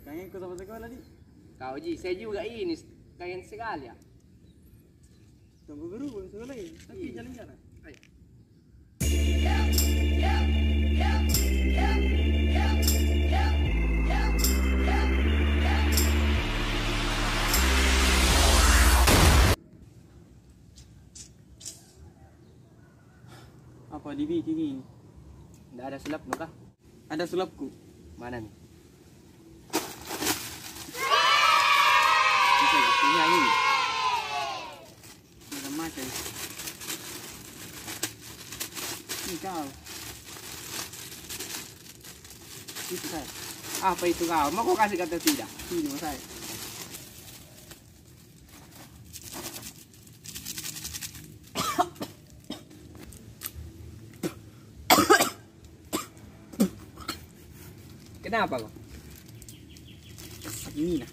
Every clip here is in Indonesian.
Kangen ikut sama sekolah di. Kau Ji, saya juga ini kangen sekali ya. Tunggu berubah sekolah ini. Tapi jalan-jalan. Ayo. Apa dibikin ini? Nggak ada sulap muka? Ada sulapku. Mana nih? Bisa punya ini. Macam-macam. Ini kau. Itu saya. Apa itu kau? Mau kau kasih kata tidak? Ini mas saya. Kenapa kok? Ini nah.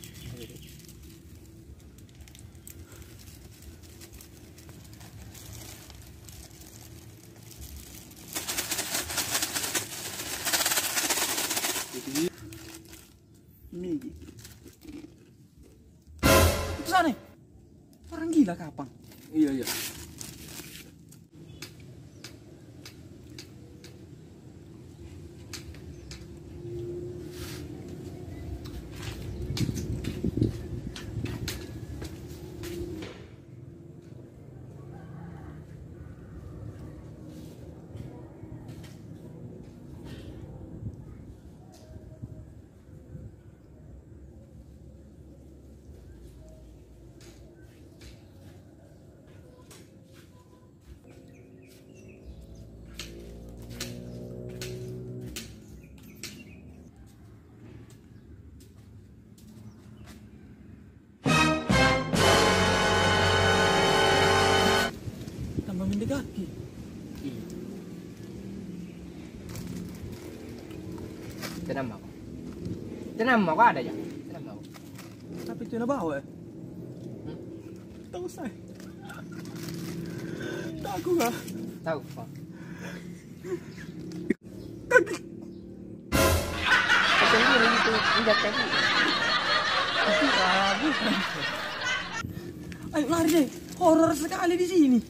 Ini. Itu sana. Orang gila kapan? Iya. Tambah mendekati. Tenang mau. Tenang mau kau ada ya? Tenang mau. Tapi itu na bawa. Tahu saya. Tahu nggak? Tahu kok. Sendiri itu injak kaki. Bukan. Ayo lari deh. Horor sekali di sini.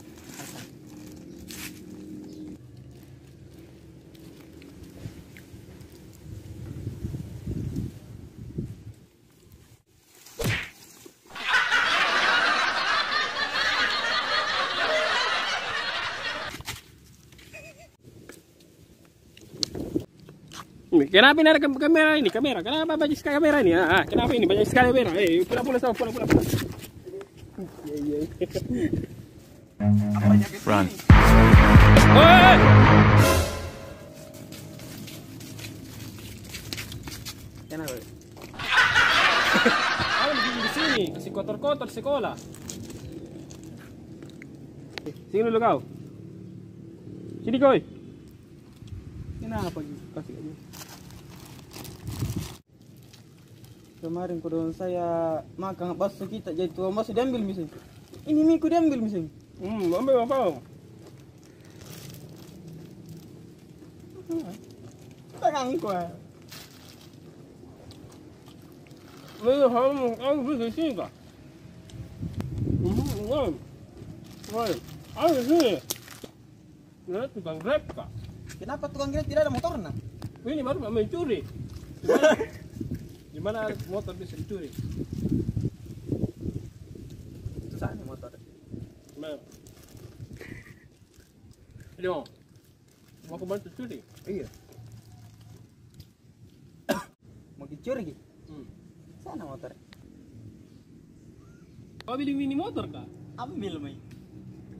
Kenapa ini ada kamera ini? Kamera. Kenapa banyak sekali kamera ini? Kenapa ini banyak sekali kamera? Pula sama pula. Run. Oi! Kenapa? Kamu di sini, kasih kotor-kotor sekolah. Sini dulu kau. Sini koi. Kenapa gitu? Kasih aja. Kemarin kodon saya makan bakso kita jadi tua masih diambil misalnya. Ini mie ku diambil misalnya. Ambil apa? Tangan ku. Lu kamu bisa sini kah? Woi, ayo sini. Ini tukang grab kah? Kenapa tukang grab tidak ada motornya? Ini baru mencuri. Gimana motor bisa dicuri? Itu sana motor. Gimana? Ayo, mau aku bantu curi? Iya. Mau dicuri gitu? Sana motor. Kau beli mini motor kah? Ambil mie.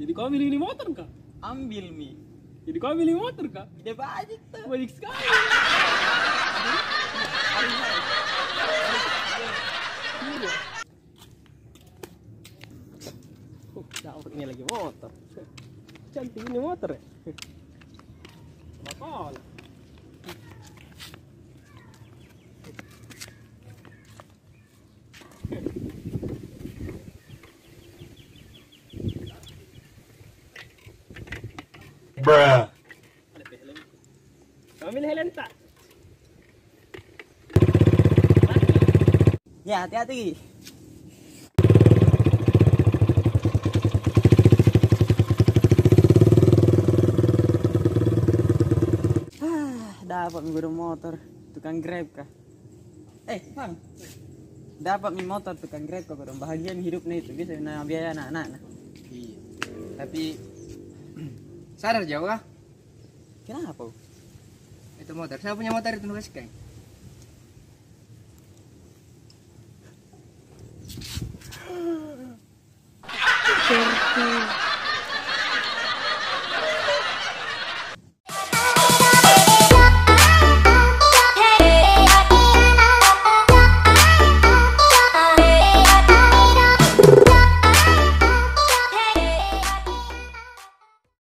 Jadi kau beli mini motor kah? Ambil mie. Jadi kau beli motor kah? Gede banyak tuh. Banyak sekali. Dapat ini lagi motor. Cantik ini motor ya. Bakal. Bruh. Ambil helm tak? Ya, hati-hati. Dapat minggu motor tukang Grab kah? Bang. Dapat mi motor tukang Grab kah, dong. Bahagia mi hidupnya itu, bisa na biaya anak-anak. Iya. Tapi sadar jauh ah. Kenapa? Itu motor. Saya punya motor itu nulis kan. Serti.